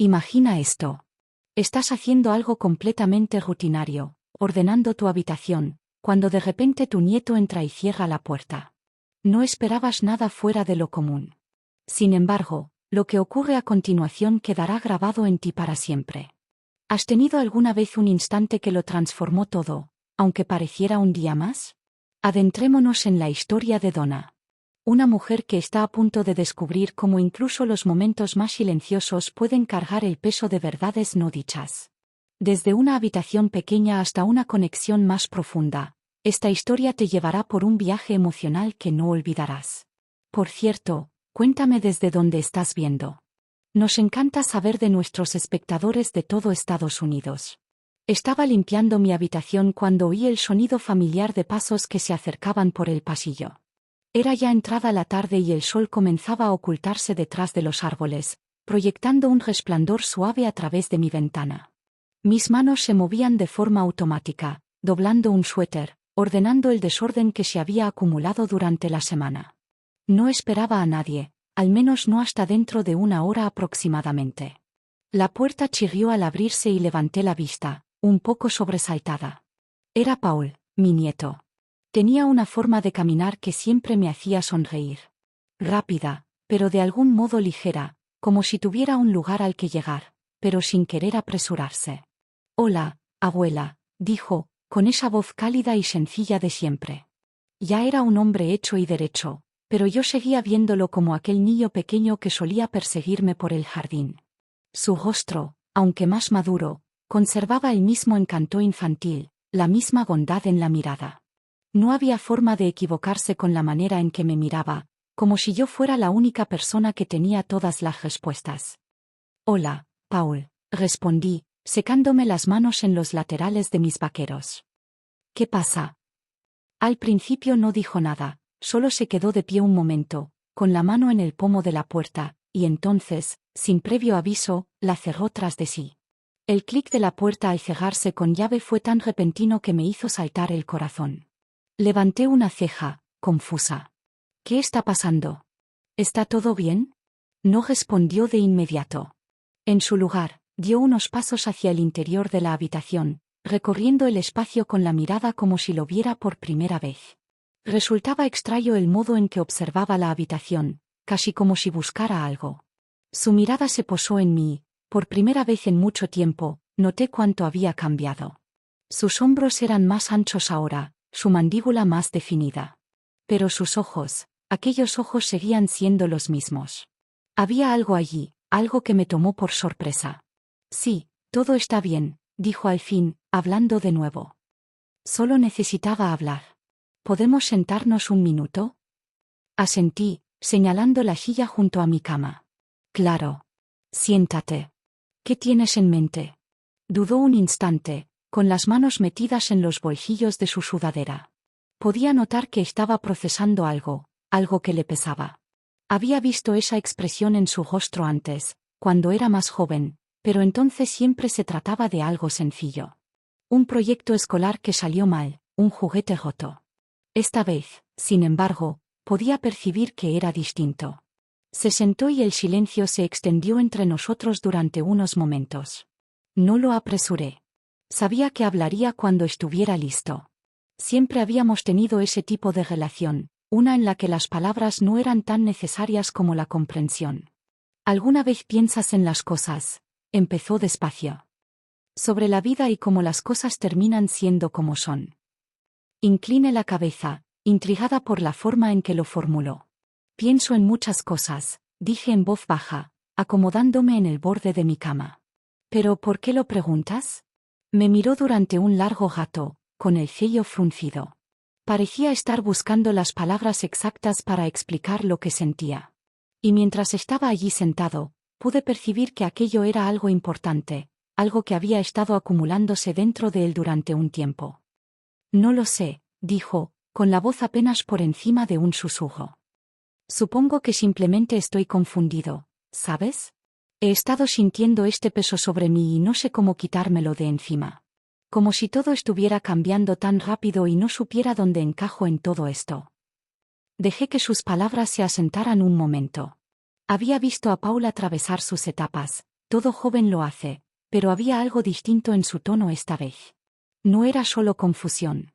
Imagina esto. Estás haciendo algo completamente rutinario, ordenando tu habitación, cuando de repente tu nieto entra y cierra la puerta. No esperabas nada fuera de lo común. Sin embargo, lo que ocurre a continuación quedará grabado en ti para siempre. ¿Has tenido alguna vez un instante que lo transformó todo, aunque pareciera un día más? Adentrémonos en la historia de Donna. Una mujer que está a punto de descubrir cómo incluso los momentos más silenciosos pueden cargar el peso de verdades no dichas. Desde una habitación pequeña hasta una conexión más profunda, esta historia te llevará por un viaje emocional que no olvidarás. Por cierto, cuéntame desde dónde estás viendo. Nos encanta saber de nuestros espectadores de todo Estados Unidos. Estaba limpiando mi habitación cuando oí el sonido familiar de pasos que se acercaban por el pasillo. Era ya entrada la tarde y el sol comenzaba a ocultarse detrás de los árboles, proyectando un resplandor suave a través de mi ventana. Mis manos se movían de forma automática, doblando un suéter, ordenando el desorden que se había acumulado durante la semana. No esperaba a nadie, al menos no hasta dentro de una hora aproximadamente. La puerta chirrió al abrirse y levanté la vista, un poco sobresaltada. Era Paul, mi nieto. Tenía una forma de caminar que siempre me hacía sonreír. Rápida, pero de algún modo ligera, como si tuviera un lugar al que llegar, pero sin querer apresurarse. «Hola, abuela», dijo, con esa voz cálida y sencilla de siempre. Ya era un hombre hecho y derecho, pero yo seguía viéndolo como aquel niño pequeño que solía perseguirme por el jardín. Su rostro, aunque más maduro, conservaba el mismo encanto infantil, la misma bondad en la mirada. No había forma de equivocarse con la manera en que me miraba, como si yo fuera la única persona que tenía todas las respuestas. «Hola, Paul», respondí, secándome las manos en los laterales de mis vaqueros. «¿Qué pasa?» Al principio no dijo nada, solo se quedó de pie un momento, con la mano en el pomo de la puerta, y entonces, sin previo aviso, la cerró tras de sí. El clic de la puerta al cerrarse con llave fue tan repentino que me hizo saltar el corazón. Levanté una ceja, confusa. «¿Qué está pasando? ¿Está todo bien?» No respondió de inmediato. En su lugar, dio unos pasos hacia el interior de la habitación, recorriendo el espacio con la mirada como si lo viera por primera vez. Resultaba extraño el modo en que observaba la habitación, casi como si buscara algo. Su mirada se posó en mí, por primera vez en mucho tiempo, noté cuánto había cambiado. Sus hombros eran más anchos ahora, su mandíbula más definida. Pero sus ojos, aquellos ojos seguían siendo los mismos. Había algo allí, algo que me tomó por sorpresa. «Sí, todo está bien», dijo al fin, hablando de nuevo. «Solo necesitaba hablar. ¿Podemos sentarnos un minuto?» Asentí, señalando la silla junto a mi cama. «Claro. Siéntate. ¿Qué tienes en mente?» Dudó un instante, con las manos metidas en los bolsillos de su sudadera. Podía notar que estaba procesando algo que le pesaba. Había visto esa expresión en su rostro antes, cuando era más joven, pero entonces siempre se trataba de algo sencillo. Un proyecto escolar que salió mal, un juguete roto. Esta vez, sin embargo, podía percibir que era distinto. Se sentó y el silencio se extendió entre nosotros durante unos momentos. No lo apresuré. Sabía que hablaría cuando estuviera listo. Siempre habíamos tenido ese tipo de relación, una en la que las palabras no eran tan necesarias como la comprensión. «¿Alguna vez piensas en las cosas?», empezó despacio. «Sobre la vida y cómo las cosas terminan siendo como son». Incliné la cabeza, intrigada por la forma en que lo formuló. «Pienso en muchas cosas», dije en voz baja, acomodándome en el borde de mi cama. «¿Pero por qué lo preguntas?» Me miró durante un largo rato, con el ceño fruncido. Parecía estar buscando las palabras exactas para explicar lo que sentía. Y mientras estaba allí sentado, pude percibir que aquello era algo importante, algo que había estado acumulándose dentro de él durante un tiempo. «No lo sé», dijo, con la voz apenas por encima de un susurro. «Supongo que simplemente estoy confundido, ¿sabes? He estado sintiendo este peso sobre mí y no sé cómo quitármelo de encima. Como si todo estuviera cambiando tan rápido y no supiera dónde encajo en todo esto». Dejé que sus palabras se asentaran un momento. Había visto a Paul atravesar sus etapas, Todo joven lo hace, pero había algo distinto en su tono esta vez. No era solo confusión.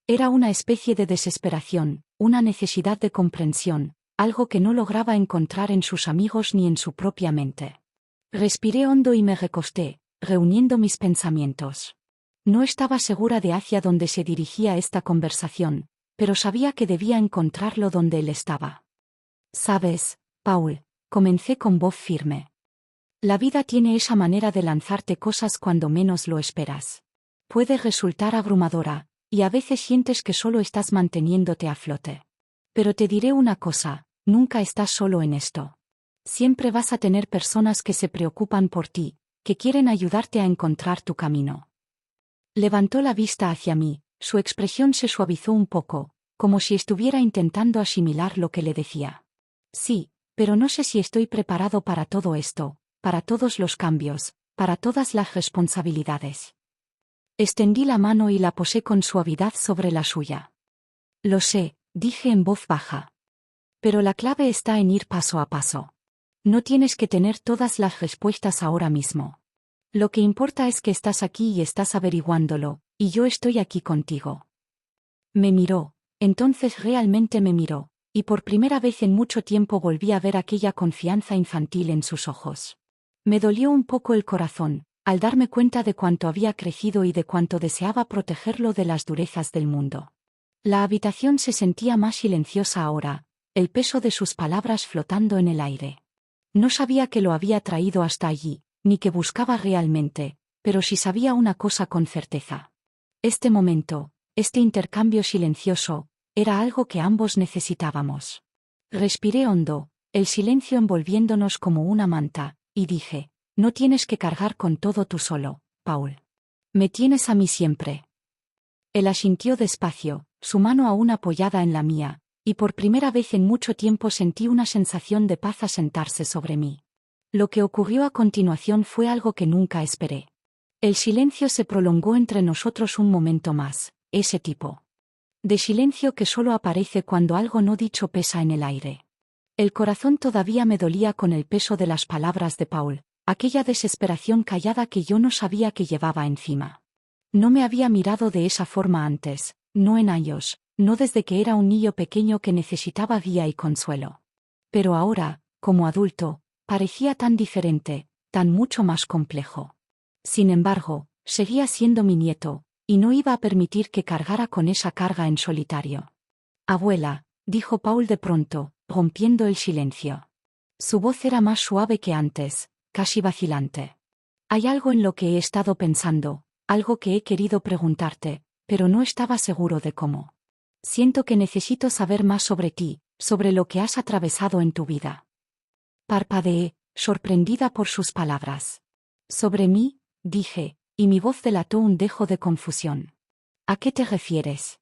Era una especie de desesperación, una necesidad de comprensión, algo que no lograba encontrar en sus amigos ni en su propia mente. Respiré hondo y me recosté, reuniendo mis pensamientos. No estaba segura de hacia dónde se dirigía esta conversación, pero sabía que debía encontrarlo donde él estaba. «Sabes, Paul», comencé con voz firme. «La vida tiene esa manera de lanzarte cosas cuando menos lo esperas. Puede resultar abrumadora, y a veces sientes que solo estás manteniéndote a flote. Pero te diré una cosa, nunca estás solo en esto. Siempre vas a tener personas que se preocupan por ti, que quieren ayudarte a encontrar tu camino». Levantó la vista hacia mí, su expresión se suavizó un poco, como si estuviera intentando asimilar lo que le decía. «Sí, pero no sé si estoy preparado para todo esto, para todos los cambios, para todas las responsabilidades». Extendí la mano y la posé con suavidad sobre la suya. «Lo sé», dije en voz baja. «Pero la clave está en ir paso a paso. No tienes que tener todas las respuestas ahora mismo. Lo que importa es que estás aquí y estás averiguándolo, y yo estoy aquí contigo». Me miró, entonces realmente me miró, y por primera vez en mucho tiempo volví a ver aquella confianza infantil en sus ojos. Me dolió un poco el corazón, al darme cuenta de cuánto había crecido y de cuánto deseaba protegerlo de las durezas del mundo. La habitación se sentía más silenciosa ahora, el peso de sus palabras flotando en el aire. No sabía que lo había traído hasta allí, ni que buscaba realmente, pero sí sabía una cosa con certeza. Este momento, este intercambio silencioso, era algo que ambos necesitábamos. Respiré hondo, el silencio envolviéndonos como una manta, y dije: «No tienes que cargar con todo tú solo, Paul. Me tienes a mí siempre». Él asintió despacio, su mano aún apoyada en la mía, y por primera vez en mucho tiempo sentí una sensación de paz asentarse sobre mí. Lo que ocurrió a continuación fue algo que nunca esperé. El silencio se prolongó entre nosotros un momento más, ese tipo de silencio que solo aparece cuando algo no dicho pesa en el aire. El corazón todavía me dolía con el peso de las palabras de Paul, aquella desesperación callada que yo no sabía que llevaba encima. No me había mirado de esa forma antes, no en años, no desde que era un niño pequeño que necesitaba guía y consuelo. Pero ahora, como adulto, parecía tan diferente, tan mucho más complejo. Sin embargo, seguía siendo mi nieto, y no iba a permitir que cargara con esa carga en solitario. «Abuela», dijo Paul de pronto, rompiendo el silencio. Su voz era más suave que antes, casi vacilante. «Hay algo en lo que he estado pensando, algo que he querido preguntarte, pero no estaba seguro de cómo. Siento que necesito saber más sobre ti, sobre lo que has atravesado en tu vida». Parpadeé, sorprendida por sus palabras. «¿Sobre mí?», dije, y mi voz delató un dejo de confusión. «¿A qué te refieres?».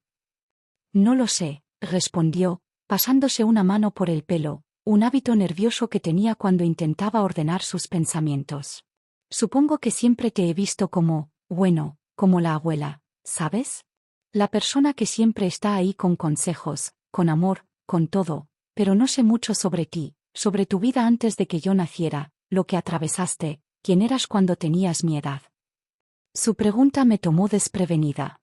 «No lo sé», respondió, pasándose una mano por el pelo, un hábito nervioso que tenía cuando intentaba ordenar sus pensamientos. «Supongo que siempre te he visto como, bueno, como la abuela, ¿sabes? La persona que siempre está ahí con consejos, con amor, con todo, pero no sé mucho sobre ti, sobre tu vida antes de que yo naciera, lo que atravesaste, quién eras cuando tenías mi edad». Su pregunta me tomó desprevenida.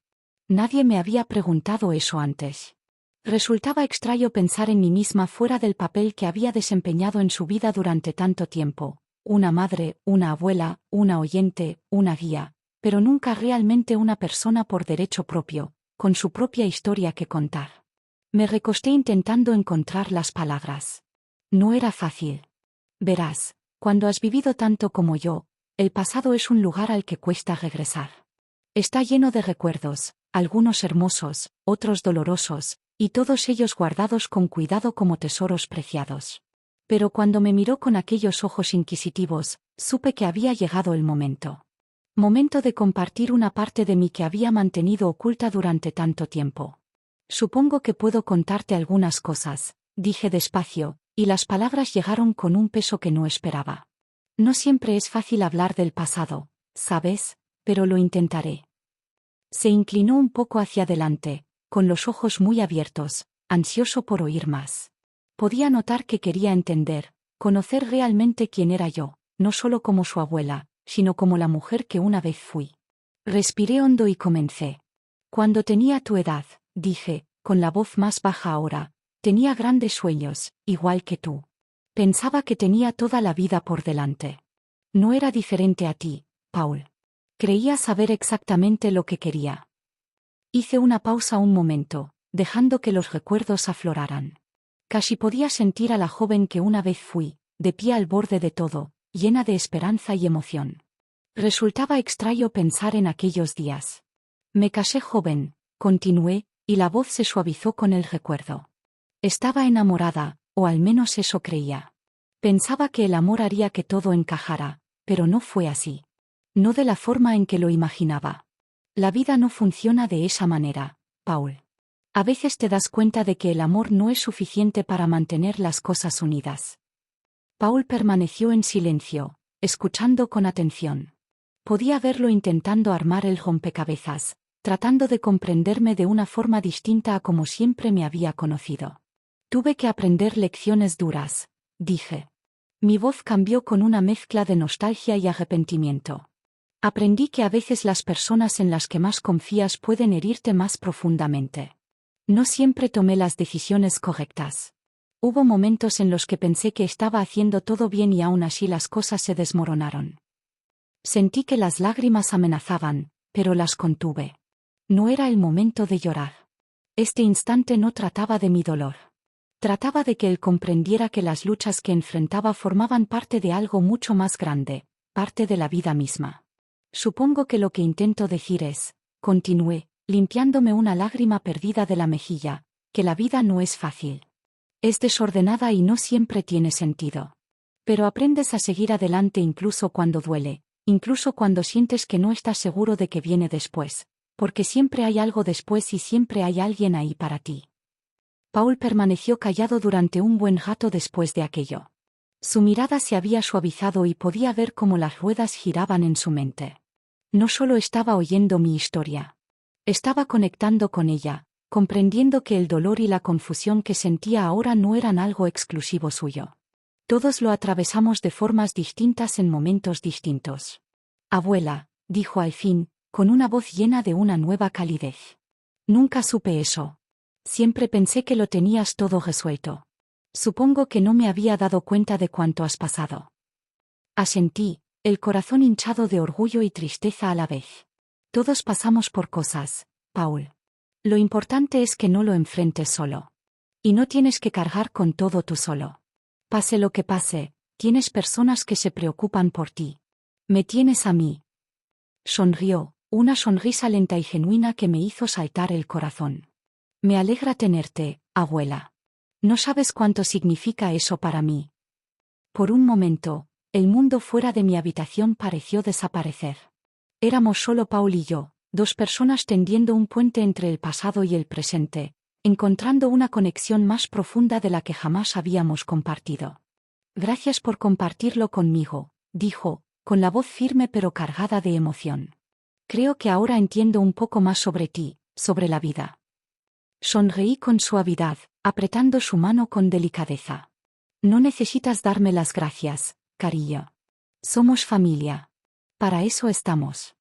Nadie me había preguntado eso antes. Resultaba extraño pensar en mí misma fuera del papel que había desempeñado en su vida durante tanto tiempo, una madre, una abuela, una oyente, una guía, pero nunca realmente una persona por derecho propio, con su propia historia que contar. Me recosté intentando encontrar las palabras. No era fácil. «Verás, cuando has vivido tanto como yo, el pasado es un lugar al que cuesta regresar. Está lleno de recuerdos, algunos hermosos, otros dolorosos, y todos ellos guardados con cuidado como tesoros preciados. Pero cuando me miró con aquellos ojos inquisitivos, supe que había llegado el momento. Momento de compartir una parte de mí que había mantenido oculta durante tanto tiempo. «Supongo que puedo contarte algunas cosas», dije despacio, y las palabras llegaron con un peso que no esperaba. «No siempre es fácil hablar del pasado, ¿sabes? Pero lo intentaré». Se inclinó un poco hacia adelante, con los ojos muy abiertos, ansioso por oír más. Podía notar que quería entender, conocer realmente quién era yo, no solo como su abuela, sino como la mujer que una vez fui. Respiré hondo y comencé. Cuando tenía tu edad, dije, con la voz más baja ahora, tenía grandes sueños, igual que tú. Pensaba que tenía toda la vida por delante. No era diferente a ti, Paul. Creía saber exactamente lo que quería. Hice una pausa un momento, dejando que los recuerdos afloraran. Casi podía sentir a la joven que una vez fui, de pie al borde de todo, llena de esperanza y emoción. Resultaba extraño pensar en aquellos días. Me casé joven, continué, y la voz se suavizó con el recuerdo. Estaba enamorada, o al menos eso creía. Pensaba que el amor haría que todo encajara, pero no fue así. No de la forma en que lo imaginaba. La vida no funciona de esa manera, Paul. A veces te das cuenta de que el amor no es suficiente para mantener las cosas unidas. Paul permaneció en silencio, escuchando con atención. Podía verlo intentando armar el rompecabezas, tratando de comprenderme de una forma distinta a como siempre me había conocido. Tuve que aprender lecciones duras, dije. Mi voz cambió con una mezcla de nostalgia y arrepentimiento. Aprendí que a veces las personas en las que más confías pueden herirte más profundamente. No siempre tomé las decisiones correctas. Hubo momentos en los que pensé que estaba haciendo todo bien y aún así las cosas se desmoronaron. Sentí que las lágrimas amenazaban, pero las contuve. No era el momento de llorar. Este instante no trataba de mi dolor. Trataba de que él comprendiera que las luchas que enfrentaba formaban parte de algo mucho más grande, parte de la vida misma. Supongo que lo que intento decir es, continué, limpiándome una lágrima perdida de la mejilla, que la vida no es fácil. Es desordenada y no siempre tiene sentido. Pero aprendes a seguir adelante incluso cuando duele, incluso cuando sientes que no estás seguro de qué viene después, porque siempre hay algo después y siempre hay alguien ahí para ti. Paul permaneció callado durante un buen rato después de aquello. Su mirada se había suavizado y podía ver cómo las ruedas giraban en su mente. No solo estaba oyendo mi historia. Estaba conectando con ella, comprendiendo que el dolor y la confusión que sentía ahora no eran algo exclusivo suyo. Todos lo atravesamos de formas distintas en momentos distintos. Abuela, dijo al fin, con una voz llena de una nueva calidez. Nunca supe eso. Siempre pensé que lo tenías todo resuelto. Supongo que no me había dado cuenta de cuánto has pasado. Asentí, el corazón hinchado de orgullo y tristeza a la vez. Todos pasamos por cosas, Paul. Lo importante es que no lo enfrentes solo. Y no tienes que cargar con todo tú solo. Pase lo que pase, tienes personas que se preocupan por ti. Me tienes a mí. Sonrió, una sonrisa lenta y genuina que me hizo saltar el corazón. Me alegra tenerte, abuela. No sabes cuánto significa eso para mí. Por un momento, el mundo fuera de mi habitación pareció desaparecer. Éramos solo Paul y yo, dos personas tendiendo un puente entre el pasado y el presente, encontrando una conexión más profunda de la que jamás habíamos compartido. Gracias por compartirlo conmigo, dijo, con la voz firme pero cargada de emoción. Creo que ahora entiendo un poco más sobre ti, sobre la vida. Sonreí con suavidad, apretando su mano con delicadeza. No necesitas darme las gracias, cariño. Somos familia. Para eso estamos.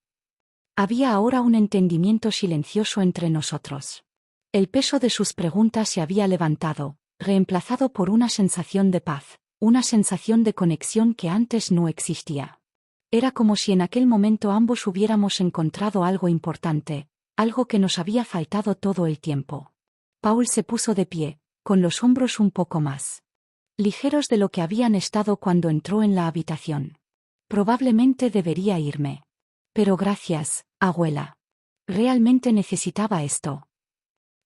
Había ahora un entendimiento silencioso entre nosotros. El peso de sus preguntas se había levantado, reemplazado por una sensación de paz, una sensación de conexión que antes no existía. Era como si en aquel momento ambos hubiéramos encontrado algo importante, algo que nos había faltado todo el tiempo. Paul se puso de pie, con los hombros un poco más ligeros de lo que habían estado cuando entró en la habitación. Probablemente debería irme. Pero gracias, abuela. Realmente necesitaba esto.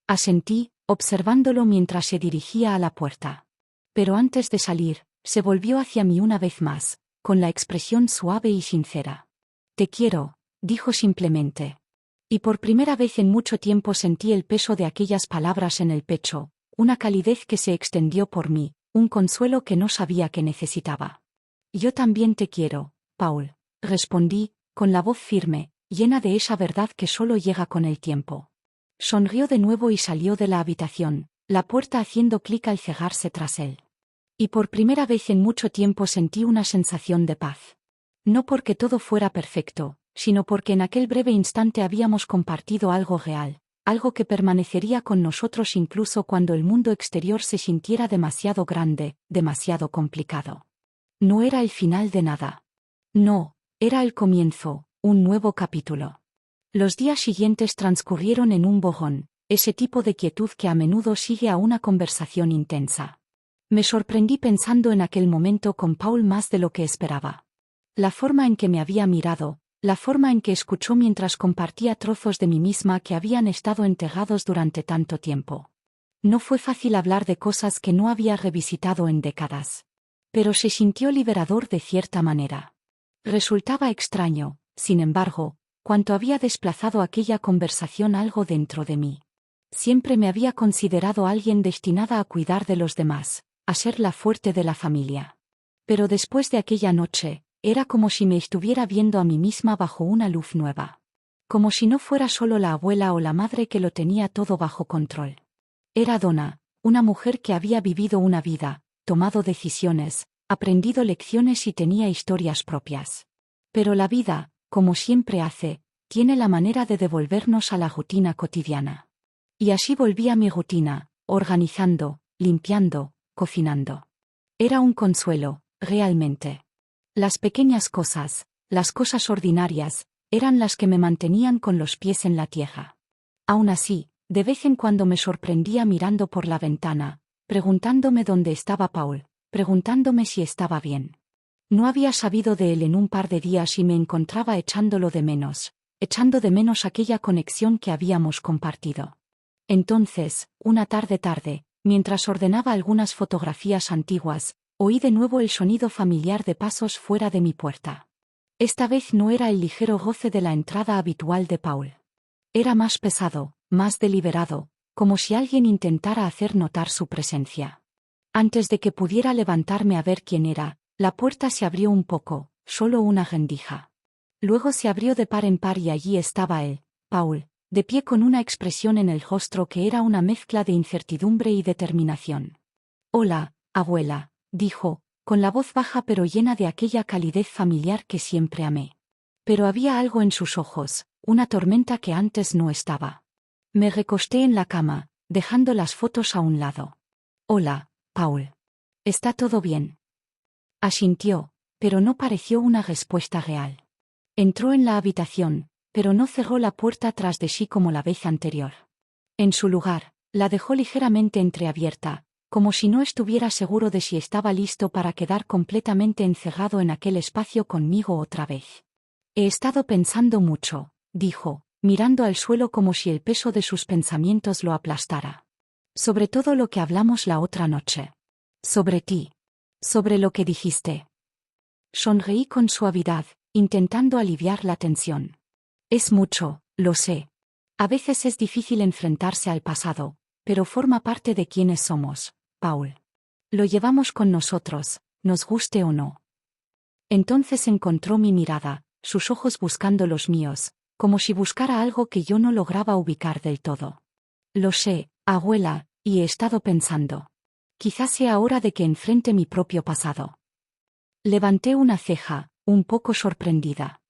Asentí, observándolo mientras se dirigía a la puerta. Pero antes de salir, se volvió hacia mí una vez más, con la expresión suave y sincera. Te quiero, dijo simplemente. Y por primera vez en mucho tiempo sentí el peso de aquellas palabras en el pecho, una calidez que se extendió por mí, un consuelo que no sabía que necesitaba. Yo también te quiero, Paul, respondí, con la voz firme, llena de esa verdad que solo llega con el tiempo. Sonrió de nuevo y salió de la habitación, la puerta haciendo clic al cerrarse tras él. Y por primera vez en mucho tiempo sentí una sensación de paz. No porque todo fuera perfecto, sino porque en aquel breve instante habíamos compartido algo real, algo que permanecería con nosotros incluso cuando el mundo exterior se sintiera demasiado grande, demasiado complicado. No era el final de nada. No, era el comienzo, un nuevo capítulo. Los días siguientes transcurrieron en un bojón, ese tipo de quietud que a menudo sigue a una conversación intensa. Me sorprendí pensando en aquel momento con Paul más de lo que esperaba. La forma en que me había mirado, la forma en que escuchó mientras compartía trozos de mí misma que habían estado enterrados durante tanto tiempo. No fue fácil hablar de cosas que no había revisitado en décadas. Pero se sintió liberador de cierta manera. Resultaba extraño, sin embargo, cuánto había desplazado aquella conversación algo dentro de mí. Siempre me había considerado alguien destinada a cuidar de los demás, a ser la fuerte de la familia. Pero después de aquella noche, era como si me estuviera viendo a mí misma bajo una luz nueva. Como si no fuera solo la abuela o la madre que lo tenía todo bajo control. Era Donna, una mujer que había vivido una vida, tomado decisiones, aprendido lecciones y tenía historias propias. Pero la vida, como siempre hace, tiene la manera de devolvernos a la rutina cotidiana. Y así volví a mi rutina, organizando, limpiando, cocinando. Era un consuelo, realmente. Las pequeñas cosas, las cosas ordinarias, eran las que me mantenían con los pies en la tierra. Aún así, de vez en cuando me sorprendía mirando por la ventana, preguntándome dónde estaba Paul, preguntándome si estaba bien. No había sabido de él en un par de días y me encontraba echándolo de menos, echando de menos aquella conexión que habíamos compartido. Entonces, una tarde, mientras ordenaba algunas fotografías antiguas, oí de nuevo el sonido familiar de pasos fuera de mi puerta. Esta vez no era el ligero goce de la entrada habitual de Paul. Era más pesado, más deliberado, como si alguien intentara hacer notar su presencia. Antes de que pudiera levantarme a ver quién era, la puerta se abrió un poco, solo una rendija. Luego se abrió de par en par y allí estaba él, Paul, de pie con una expresión en el rostro que era una mezcla de incertidumbre y determinación. «Hola, abuela», dijo, con la voz baja pero llena de aquella calidez familiar que siempre amé. Pero había algo en sus ojos, una tormenta que antes no estaba. Me recosté en la cama, dejando las fotos a un lado. «Hola, Paul. ¿Está todo bien?». Asintió, pero no pareció una respuesta real. Entró en la habitación, pero no cerró la puerta tras de sí como la vez anterior. En su lugar, la dejó ligeramente entreabierta, como si no estuviera seguro de si estaba listo para quedar completamente encerrado en aquel espacio conmigo otra vez. «He estado pensando mucho», dijo, mirando al suelo como si el peso de sus pensamientos lo aplastara. «Sobre todo lo que hablamos la otra noche. Sobre ti. Sobre lo que dijiste». Sonreí con suavidad, intentando aliviar la tensión. «Es mucho, lo sé. A veces es difícil enfrentarse al pasado, pero forma parte de quienes somos, Paul. Lo llevamos con nosotros, nos guste o no». Entonces encontró mi mirada, sus ojos buscando los míos, como si buscara algo que yo no lograba ubicar del todo. «Lo sé, abuela, y he estado pensando. Quizás sea hora de que enfrente mi propio pasado». Levanté una ceja, un poco sorprendida.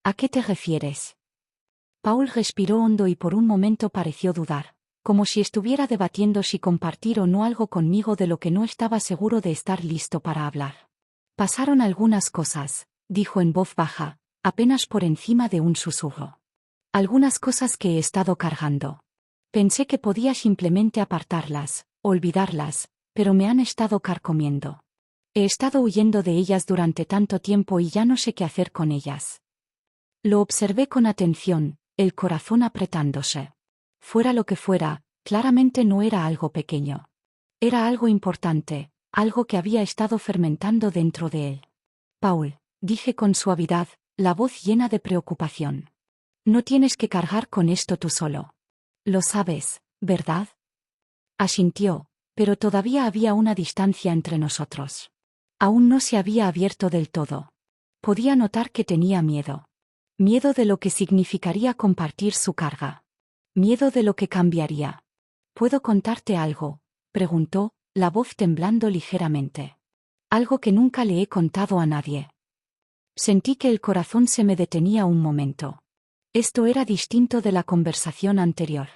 «¿A qué te refieres?». Paul respiró hondo y por un momento pareció dudar, como si estuviera debatiendo si compartir o no algo conmigo de lo que no estaba seguro de estar listo para hablar. «Pasaron algunas cosas», dijo en voz baja, apenas por encima de un susurro. «Algunas cosas que he estado cargando. Pensé que podía simplemente apartarlas, olvidarlas, pero me han estado carcomiendo. He estado huyendo de ellas durante tanto tiempo y ya no sé qué hacer con ellas». Lo observé con atención, el corazón apretándose. Fuera lo que fuera, claramente no era algo pequeño. Era algo importante, algo que había estado fermentando dentro de él. «Paul», dije con suavidad, la voz llena de preocupación. «No tienes que cargar con esto tú solo. Lo sabes, ¿verdad?». Asintió, pero todavía había una distancia entre nosotros. Aún no se había abierto del todo. Podía notar que tenía miedo. Miedo de lo que significaría compartir su carga. Miedo de lo que cambiaría. «¿Puedo contarte algo?», preguntó, la voz temblando ligeramente. Algo que nunca le he contado a nadie. Sentí que el corazón se me detenía un momento. Esto era distinto de la conversación anterior.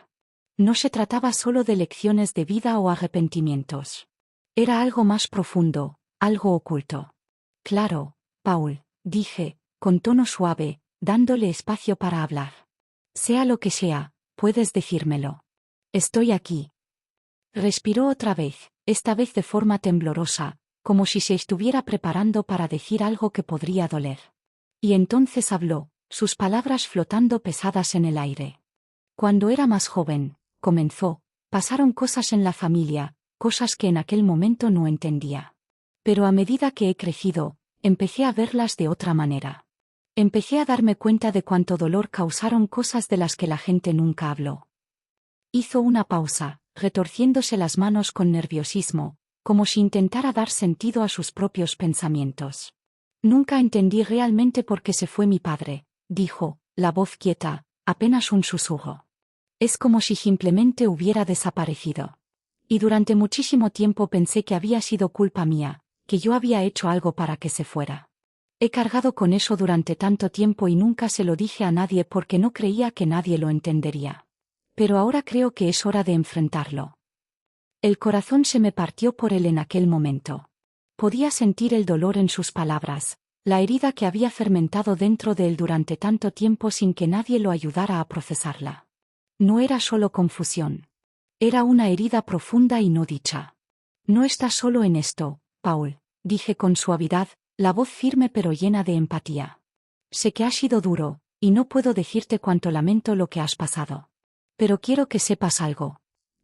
No se trataba solo de lecciones de vida o arrepentimientos. Era algo más profundo, algo oculto. Claro, Paul, dije, con tono suave, dándole espacio para hablar. Sea lo que sea, puedes decírmelo. Estoy aquí. Respiró otra vez, esta vez de forma temblorosa, como si se estuviera preparando para decir algo que podría doler. Y entonces habló, sus palabras flotando pesadas en el aire. Cuando era más joven, comenzó, pasaron cosas en la familia, cosas que en aquel momento no entendía. Pero a medida que he crecido, empecé a verlas de otra manera. Empecé a darme cuenta de cuánto dolor causaron cosas de las que la gente nunca habló. Hizo una pausa, retorciéndose las manos con nerviosismo, como si intentara dar sentido a sus propios pensamientos. Nunca entendí realmente por qué se fue mi padre, dijo, la voz quieta, apenas un susurro. Es como si simplemente hubiera desaparecido. Y durante muchísimo tiempo pensé que había sido culpa mía, que yo había hecho algo para que se fuera. He cargado con eso durante tanto tiempo y nunca se lo dije a nadie porque no creía que nadie lo entendería. Pero ahora creo que es hora de enfrentarlo. El corazón se me partió por él en aquel momento. Podía sentir el dolor en sus palabras, la herida que había fermentado dentro de él durante tanto tiempo sin que nadie lo ayudara a procesarla. No era solo confusión. Era una herida profunda y no dicha. No estás solo en esto, Paul, dije con suavidad, la voz firme pero llena de empatía. Sé que ha sido duro, y no puedo decirte cuánto lamento lo que has pasado. Pero quiero que sepas algo.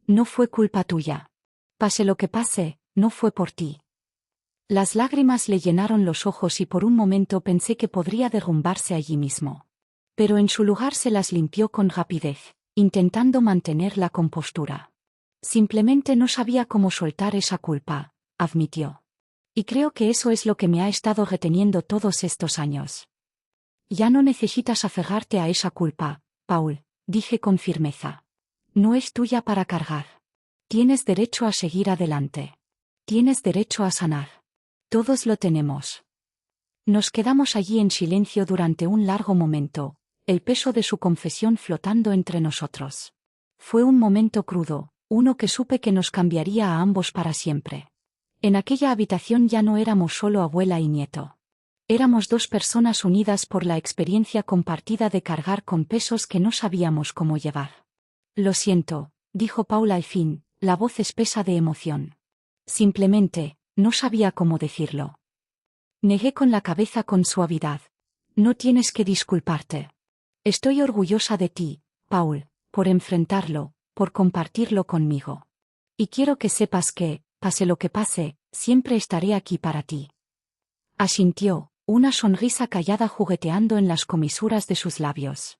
No fue culpa tuya. Pase lo que pase, no fue por ti. Las lágrimas le llenaron los ojos y por un momento pensé que podría derrumbarse allí mismo. Pero en su lugar se las limpió con rapidez, intentando mantener la compostura. Simplemente no sabía cómo soltar esa culpa, admitió. Y creo que eso es lo que me ha estado reteniendo todos estos años. Ya no necesitas aferrarte a esa culpa, Paul, dije con firmeza. No es tuya para cargar. Tienes derecho a seguir adelante. Tienes derecho a sanar. Todos lo tenemos. Nos quedamos allí en silencio durante un largo momento, el peso de su confesión flotando entre nosotros. Fue un momento crudo, uno que supe que nos cambiaría a ambos para siempre. En aquella habitación ya no éramos solo abuela y nieto. Éramos dos personas unidas por la experiencia compartida de cargar con pesos que no sabíamos cómo llevar. Lo siento, dijo Paul al fin, la voz espesa de emoción. Simplemente, no sabía cómo decirlo. Negué con la cabeza con suavidad. No tienes que disculparte. Estoy orgullosa de ti, Paul, por enfrentarlo, por compartirlo conmigo. Y quiero que sepas que, pase lo que pase, siempre estaré aquí para ti. Asintió, una sonrisa callada jugueteando en las comisuras de sus labios.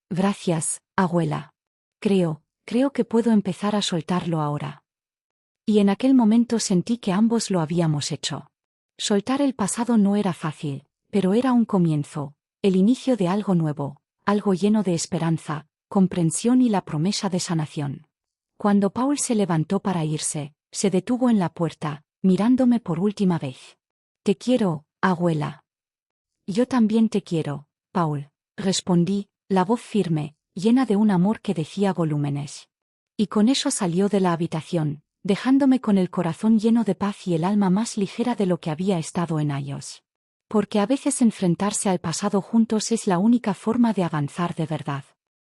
Gracias, abuela. Creo que puedo empezar a soltarlo ahora. Y en aquel momento sentí que ambos lo habíamos hecho. Soltar el pasado no era fácil, pero era un comienzo, el inicio de algo nuevo, algo lleno de esperanza, comprensión y la promesa de sanación. Cuando Paul se levantó para irse, se detuvo en la puerta, mirándome por última vez. Te quiero, abuela. Yo también te quiero, Paul, respondí, la voz firme, llena de un amor que decía volúmenes. Y con eso salió de la habitación, dejándome con el corazón lleno de paz y el alma más ligera de lo que había estado en años. Porque a veces enfrentarse al pasado juntos es la única forma de avanzar de verdad.